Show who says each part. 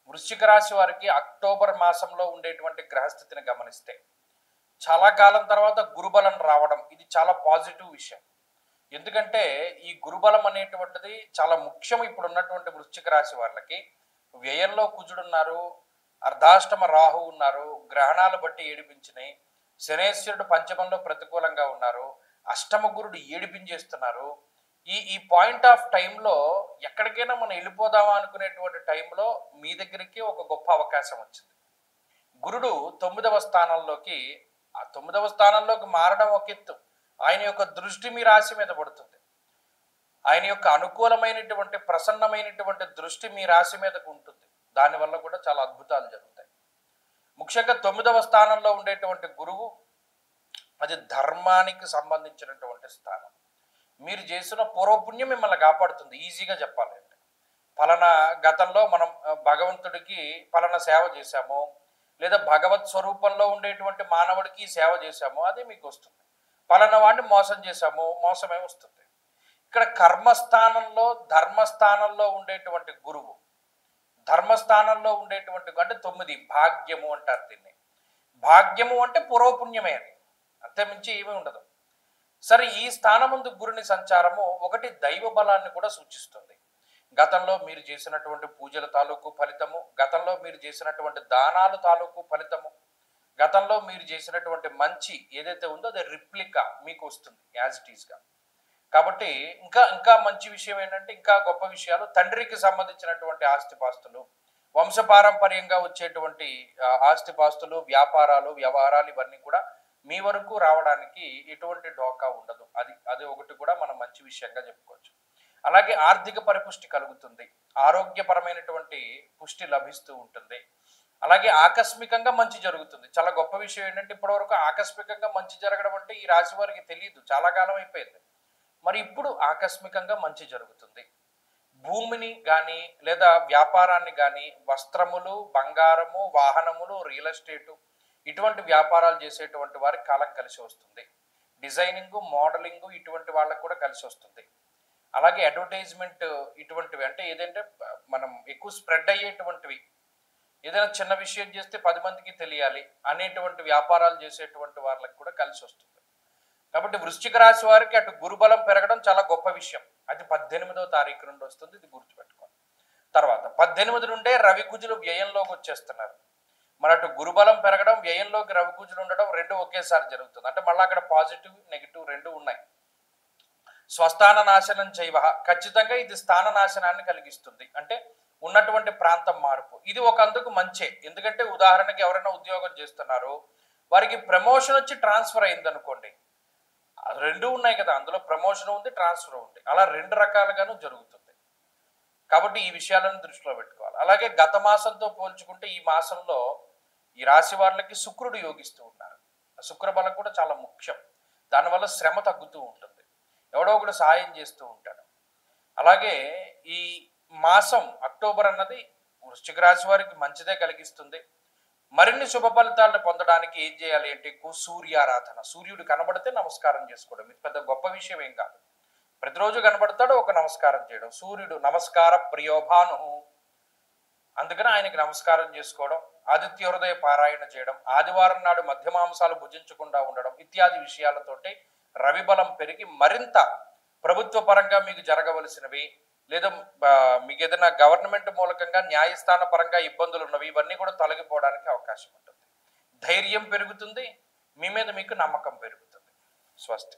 Speaker 1: వృశ్చిక రాశి వారికి అక్టోబర్ మాసంలో ఉండేటువంటి గ్రహస్థితిని గమనిస్తే చాలా కాలం తర్వాత గురుబలం రావడం ఇది చాలా పాజిటివ్ విషయం. ఎందుకంటే ఈ గురుబలం అనేటువంటిది చాలా ముఖ్యం. ఇప్పుడు ఉన్నటువంటి వృశ్చిక రాశి వాళ్ళకి వ్యయంలో కుజుడున్నారు, అర్ధాష్టమ రాహు ఉన్నారు, గ్రహణాలు బట్టి ఏడిపించినాయి, శనేశ్వరుడు పంచమంలో ప్రతికూలంగా ఉన్నారు, అష్టమ గురుడు ఏడిపించేస్తున్నారు. ఈ పాయింట్ ఆఫ్ టైంలో ఎక్కడికైనా మనం వెళ్ళిపోదామా అనుకునేటువంటి టైంలో మీ దగ్గరికి ఒక గొప్ప అవకాశం వచ్చింది. గురుడు 9వ స్థానంలోకి, ఆ 9వ స్థానంలోకి మారడం ఒక ఎత్తు, ఆయన యొక్క దృష్టి మీ రాశి మీద పడుతుంది. ఆయన యొక్క అనుకూలమైనటువంటి ప్రసన్నమైనటువంటి దృష్టి మీ రాశి మీదకు ఉంటుంది. దానివల్ల కూడా చాలా అద్భుతాలు జరుగుతాయి. ముఖ్యంగా 9వ స్థానంలో ఉండేటువంటి గురువు అది ధర్మానికి సంబంధించినటువంటి స్థానం. మీరు చేసిన పూర్వపుణ్యం మిమ్మల్ని కాపాడుతుంది. ఈజీగా చెప్పాలంటే ఫలానా గతంలో మనం భగవంతుడికి ఫలానా సేవ చేశాము, లేదా భగవత్ స్వరూపంలో ఉండేటువంటి మానవుడికి సేవ చేశాము, అది మీకు వస్తుంది. ఫలానా వాడిని మోసం చేశాము, మోసమే వస్తుంది. ఇక్కడ కర్మస్థానంలో ధర్మస్థానంలో ఉండేటువంటి గురువు, ధర్మస్థానంలో ఉండేటువంటి అంటే 9 భాగ్యము అంటారు దీన్ని. భాగ్యము అంటే పూర్వపుణ్యమే, అది అంతే మించి ఏమీ ఉండదు. సరే, ఈ స్థానమందు గురుని సంచారము ఒకటి దైవ బలాన్ని కూడా సూచిస్తుంది. గతంలో మీరు చేసినటువంటి పూజల తాలూకు ఫలితము, గతంలో మీరు చేసినటువంటి దానాలు తాలూకు ఫలితము, గతంలో మీరు చేసినటువంటి మంచి ఏదైతే ఉందో అది రిప్లికా మీకు వస్తుంది యాజ్ ఇట్ ఈస్గా. కాబట్టి ఇంకా ఇంకా మంచి విషయం ఏంటంటే, ఇంకా గొప్ప విషయాలు తండ్రికి సంబంధించినటువంటి ఆస్తిపాస్తులు, వంశపారంపర్యంగా వచ్చేటువంటి ఆస్తిపాస్తులు, వ్యాపారాలు, వ్యవహారాలు ఇవన్నీ కూడా మీ వరకు రావడానికి ఎటువంటి ఢోకా ఉండదు. అది ఒకటి కూడా మనం మంచి విషయంగా చెప్పుకోవచ్చు. అలాగే ఆర్థిక పరిపుష్టి కలుగుతుంది, ఆరోగ్యపరమైనటువంటి పుష్టి లభిస్తూ ఉంటుంది. అలాగే ఆకస్మికంగా మంచి జరుగుతుంది. చాలా గొప్ప విషయం ఏంటంటే, ఇప్పటివరకు ఆకస్మికంగా మంచి జరగడం అంటే ఈ రాశి వారికి తెలియదు, చాలా కాలం అయిపోయింది. మరి ఇప్పుడు ఆకస్మికంగా మంచి జరుగుతుంది. భూమిని కానీ లేదా వ్యాపారాన్ని కానీ, వస్త్రములు, బంగారము, వాహనములు, రియల్ ఎస్టేటు ఇటువంటి వ్యాపారాలు చేసేటువంటి వారికి కాలం కలిసి వస్తుంది. డిజైనింగ్, మోడలింగ్ ఇటువంటి వాళ్ళకు కూడా కలిసి వస్తుంది. అలాగే అడ్వర్టైజ్మెంట్ ఇటువంటివి అంటే ఏదంటే మనం ఎక్కువ స్ప్రెడ్ అయ్యేటువంటివి, ఏదైనా చిన్న విషయం చేస్తే 10 మందికి తెలియాలి అనేటువంటి వ్యాపారాలు చేసేటువంటి వాళ్ళకి కూడా కలిసి వస్తుంది. కాబట్టి వృశ్చిక రాశి వారికి అటు గురుబలం పెరగడం చాలా గొప్ప విషయం. అది 18వ తారీఖు నుండి వస్తుంది, ఇది గుర్తుపెట్టుకోండి. తర్వాత 18 నుండే రవి కుజులు వ్యయంలోకి వచ్చేస్తున్నారు. మరి అటు గురుబలం పెరగడం, వ్యయంలోకి రవి కుజులు ఉండడం రెండు ఒకేసారి జరుగుతుంది. అంటే మళ్ళీ అక్కడ పాజిటివ్ నెగిటివ్ రెండు ఉన్నాయి. స్వస్థాన నాశనం చేయవ, ఖచ్చితంగా ఇది స్థాన నాశనాన్ని కలిగిస్తుంది. అంటే ఉన్నటువంటి ప్రాంతం మార్పు, ఇది ఒక అందుకు మంచే. ఎందుకంటే ఉదాహరణకి ఎవరైనా ఉద్యోగం చేస్తున్నారు, వారికి ప్రమోషన్ వచ్చి ట్రాన్స్ఫర్ అయింది అనుకోండి, రెండు ఉన్నాయి కదా, అందులో ప్రమోషన్ ఉంది, ట్రాన్స్ఫర్ ఉంది, అలా రెండు రకాలుగాను జరుగుతుంది. కాబట్టి ఈ విషయాలను దృష్టిలో పెట్టుకోవాలి. అలాగే గత మాసంతో పోల్చుకుంటే ఈ మాసంలో ఈ రాశి వారికి శుక్రుడు యోగిస్తూ ఉన్నారు. శుక్ర బలం కూడా చాలా ముఖ్యం. దానివల్ల శ్రమ తగ్గుతూ ఉంటుంది, ఎవడో ఒకడు సహాయం చేస్తూ ఉంటాడు. అలాగే ఈ మాసం అక్టోబర్ అన్నది వృశ్చిక రాశి వారికి మంచిదే కలిగిస్తుంది. మరిన్ని శుభ ఫలితాలను పొందడానికి ఏం చేయాలి అంటే ఎక్కువ సూర్యారాధన. సూర్యుడు కనబడితే నమస్కారం చేసుకోవడం, ఇది పెద్ద గొప్ప విషయం ఏం కాదు. ప్రతిరోజు కనబడతాడు, ఒక నమస్కారం చేయడం. సూర్యుడు నమస్కార ప్రియోభాను, అందుకని ఆయనకి నమస్కారం చేసుకోవడం, ఆదిత్య హృదయ పారాయణ చేయడం, ఆదివారం నాడు మధ్యమాంసాలు భుజించకుండా ఉండడం ఇత్యాది విషయాలతోటి రవి బలం పెరిగి మరింత ప్రభుత్వ పరంగా మీకు జరగవలసినవి, లేదా మీకు ఏదైనా గవర్నమెంట్ మూలకంగా న్యాయస్థాన పరంగా ఇబ్బందులు ఉన్నవి, ఇవన్నీ కూడా తొలగిపోవడానికి అవకాశం ఉంటుంది. ధైర్యం పెరుగుతుంది, మీ మీద మీకు నమ్మకం పెరుగుతుంది. స్వస్తి.